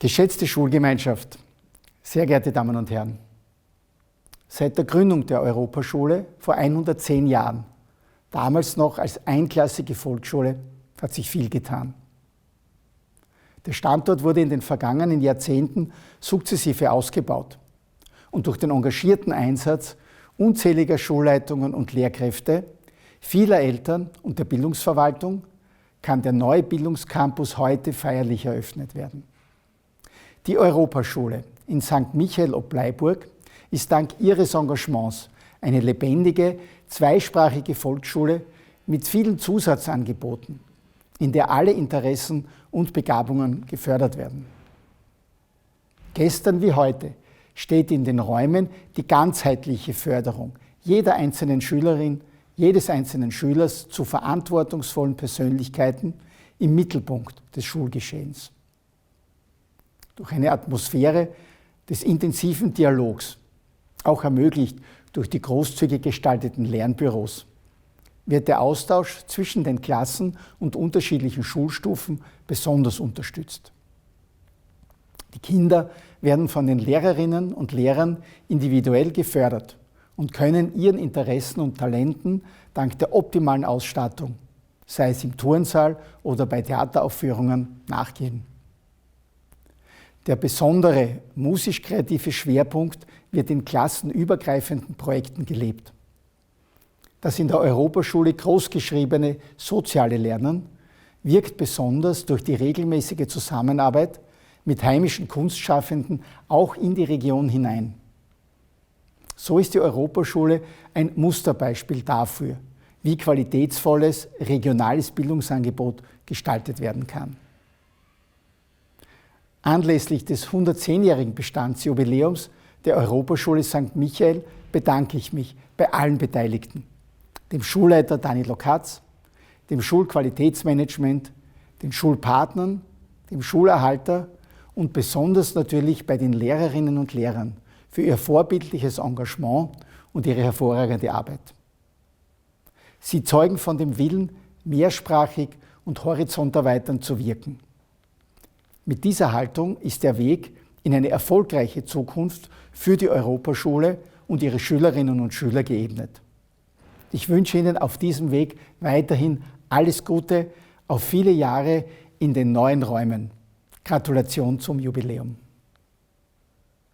Geschätzte Schulgemeinschaft, sehr geehrte Damen und Herren, seit der Gründung der Europaschule vor 110 Jahren, damals noch als einklassige Volksschule, hat sich viel getan. Der Standort wurde in den vergangenen Jahrzehnten sukzessive ausgebaut und durch den engagierten Einsatz unzähliger Schulleitungen und Lehrkräfte, vieler Eltern und der Bildungsverwaltung kann der neue Bildungscampus heute feierlich eröffnet werden. Die Europaschule in St. Michael ob Bleiburg ist dank ihres Engagements eine lebendige, zweisprachige Volksschule mit vielen Zusatzangeboten, in der alle Interessen und Begabungen gefördert werden. Gestern wie heute steht in den Räumen die ganzheitliche Förderung jeder einzelnen Schülerin, jedes einzelnen Schülers zu verantwortungsvollen Persönlichkeiten im Mittelpunkt des Schulgeschehens. Durch eine Atmosphäre des intensiven Dialogs, auch ermöglicht durch die großzügig gestalteten Lernbüros, wird der Austausch zwischen den Klassen und unterschiedlichen Schulstufen besonders unterstützt. Die Kinder werden von den Lehrerinnen und Lehrern individuell gefördert und können ihren Interessen und Talenten dank der optimalen Ausstattung, sei es im Turnsaal oder bei Theateraufführungen, nachgehen. Der besondere musisch-kreative Schwerpunkt wird in klassenübergreifenden Projekten gelebt. Das in der Europaschule großgeschriebene soziale Lernen wirkt besonders durch die regelmäßige Zusammenarbeit mit heimischen Kunstschaffenden auch in die Region hinein. So ist die Europaschule ein Musterbeispiel dafür, wie qualitätsvolles regionales Bildungsangebot gestaltet werden kann. Anlässlich des 110-jährigen Bestandsjubiläums der Europaschule St. Michael bedanke ich mich bei allen Beteiligten, dem Schulleiter Danilo Katz, dem Schulqualitätsmanagement, den Schulpartnern, dem Schulerhalter und besonders natürlich bei den Lehrerinnen und Lehrern für ihr vorbildliches Engagement und ihre hervorragende Arbeit. Sie zeugen von dem Willen, mehrsprachig und horizonterweiternd zu wirken. Mit dieser Haltung ist der Weg in eine erfolgreiche Zukunft für die Europaschule und ihre Schülerinnen und Schüler geebnet. Ich wünsche Ihnen auf diesem Weg weiterhin alles Gute, auf viele Jahre in den neuen Räumen. Gratulation zum Jubiläum.